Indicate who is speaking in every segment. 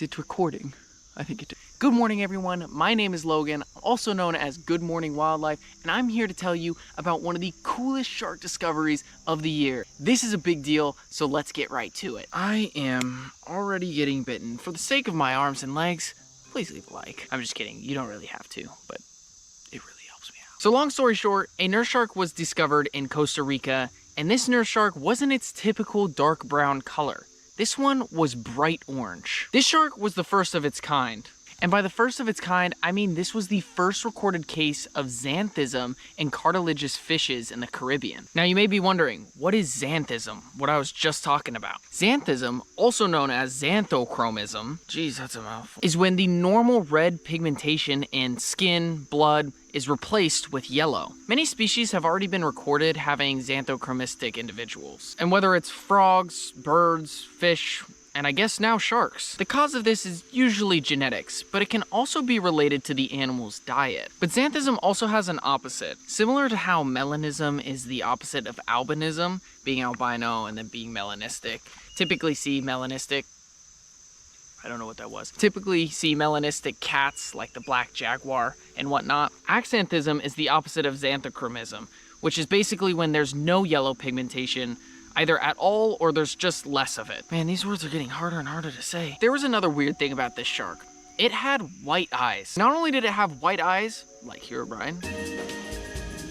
Speaker 1: Is it recording? I think it is. Good morning, everyone. My name is Logan, also known as Good Morning Wildlife, and I'm here to tell you about one of the coolest shark discoveries of the year. This is a big deal, so let's get right to it. I am already getting bitten. For the sake of my arms and legs, please leave a like. I'm just kidding. You don't really have to, but it really helps me out. So long story short, a nurse shark was discovered in Costa Rica, and this nurse shark wasn't its typical dark brown color. This one was bright orange. This shark was the first of its kind. And by the first of its kind, I mean this was the first recorded case of xanthism in cartilaginous fishes in the Caribbean. Now you may be wondering, what is xanthism? What I was just talking about. Xanthism, also known as xanthochromism, geez, that's a mouthful, is when the normal red pigmentation in skin, blood, is replaced with yellow. Many species have already been recorded having xanthochromistic individuals. And whether it's frogs, birds, fish, and I guess now sharks. The cause of this is usually genetics, but it can also be related to the animal's diet. But xanthism also has an opposite. Similar to how melanism is the opposite of albinism, being albino and then being melanistic. Typically see melanistic cats like the black jaguar and whatnot. Axanthism is the opposite of xanthochromism, which is basically when there's no yellow pigmentation either at all or there's just less of it. Man, these words are getting harder and harder to say. There was another weird thing about this shark. It had white eyes. Not only did it have white eyes, like here, Brian.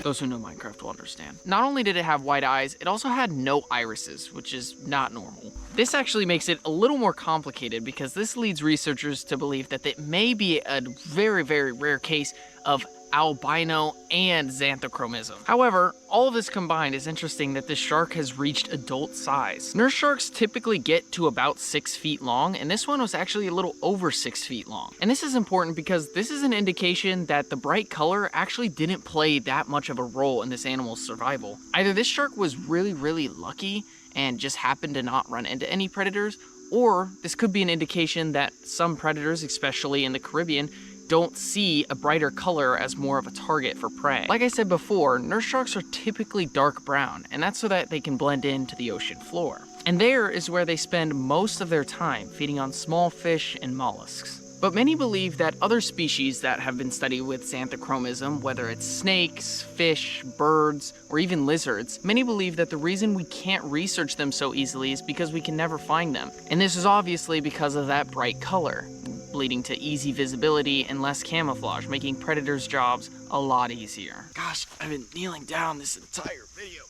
Speaker 1: Those who know Minecraft will understand. Not only did it have white eyes, it also had no irises, which is not normal. This actually makes it a little more complicated because this leads researchers to believe that it may be a very, very rare case of albino and xanthochromism. However, all of this combined is interesting that this shark has reached adult size. Nurse sharks typically get to about 6 feet long, and this one was actually a little over 6 feet long. And this is important because this is an indication that the bright color actually didn't play that much of a role in this animal's survival. Either this shark was really, really lucky and just happened to not run into any predators, or this could be an indication that some predators, especially in the Caribbean, don't see a brighter color as more of a target for prey. Like I said before, nurse sharks are typically dark brown, and that's so that they can blend into the ocean floor. And there is where they spend most of their time, feeding on small fish and mollusks. But many believe that other species that have been studied with xanthochromism, whether it's snakes, fish, birds, or even lizards, many believe that the reason we can't research them so easily is because we can never find them. And this is obviously because of that bright color, leading to easy visibility and less camouflage, making predators' jobs a lot easier. Gosh, I've been kneeling down this entire video.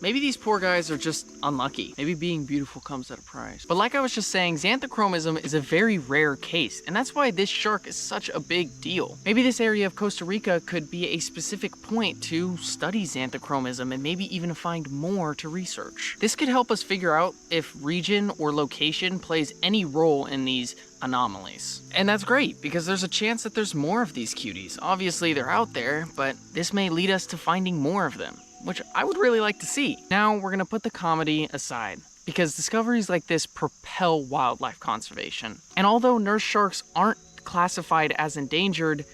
Speaker 1: Maybe these poor guys are just unlucky. Maybe being beautiful comes at a price. But like I was just saying, xanthochromism is a very rare case, and that's why this shark is such a big deal. Maybe this area of Costa Rica could be a specific point to study xanthochromism and maybe even find more to research. This could help us figure out if region or location plays any role in these anomalies. And that's great, because there's a chance that there's more of these cuties. Obviously they're out there, but this may lead us to finding more of them, which I would really like to see. Now we're gonna put the comedy aside, because discoveries like this propel wildlife conservation. And although nurse sharks aren't classified as endangered,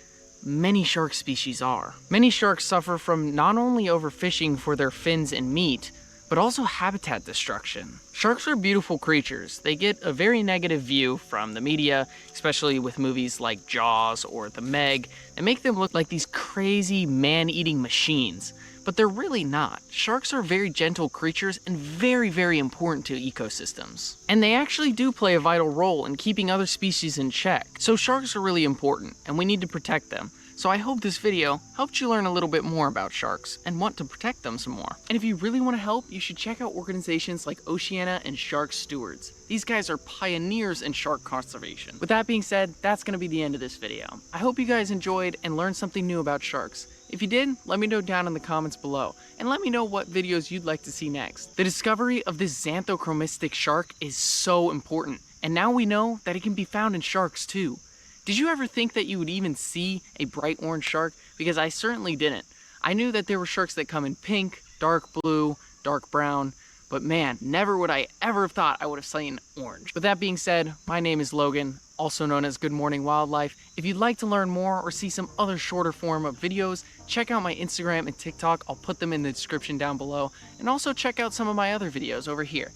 Speaker 1: many shark species are. Many sharks suffer from not only overfishing for their fins and meat, but also habitat destruction. Sharks are beautiful creatures. They get a very negative view from the media, especially with movies like Jaws or The Meg, that make them look like these crazy man-eating machines. But they're really not. Sharks are very gentle creatures and very, very important to ecosystems. And they actually do play a vital role in keeping other species in check. So sharks are really important, and we need to protect them. So I hope this video helped you learn a little bit more about sharks and want to protect them some more. And if you really want to help, you should check out organizations like Oceana and Shark Stewards. These guys are pioneers in shark conservation. With that being said, that's going to be the end of this video. I hope you guys enjoyed and learned something new about sharks. If you did, let me know down in the comments below, and let me know what videos you'd like to see next. The discovery of this xanthochromistic shark is so important, and now we know that it can be found in sharks too. Did you ever think that you would even see a bright orange shark? Because I certainly didn't. I knew that there were sharks that come in pink, dark blue, dark brown, but man, never would I ever have thought I would have seen orange. With that being said, my name is Logan, also known as Good Morning Wildlife. If you'd like to learn more or see some other shorter form of videos, check out my Instagram and TikTok. I'll put them in the description down below. And also check out some of my other videos over here.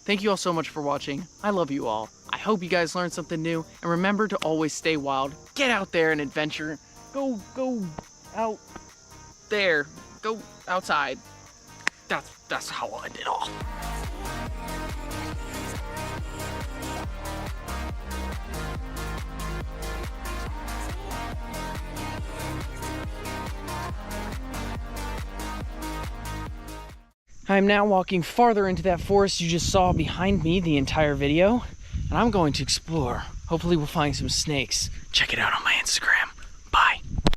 Speaker 1: Thank you all so much for watching. I love you all. I I hope you guys learned something new, and remember to always stay wild. Get out there and adventure. Go out there. Go outside. That's how I'll end it all. I'm now walking farther into that forest you just saw behind me the entire video, and I'm going to explore. Hopefully we'll find some snakes. Check it out on my Instagram.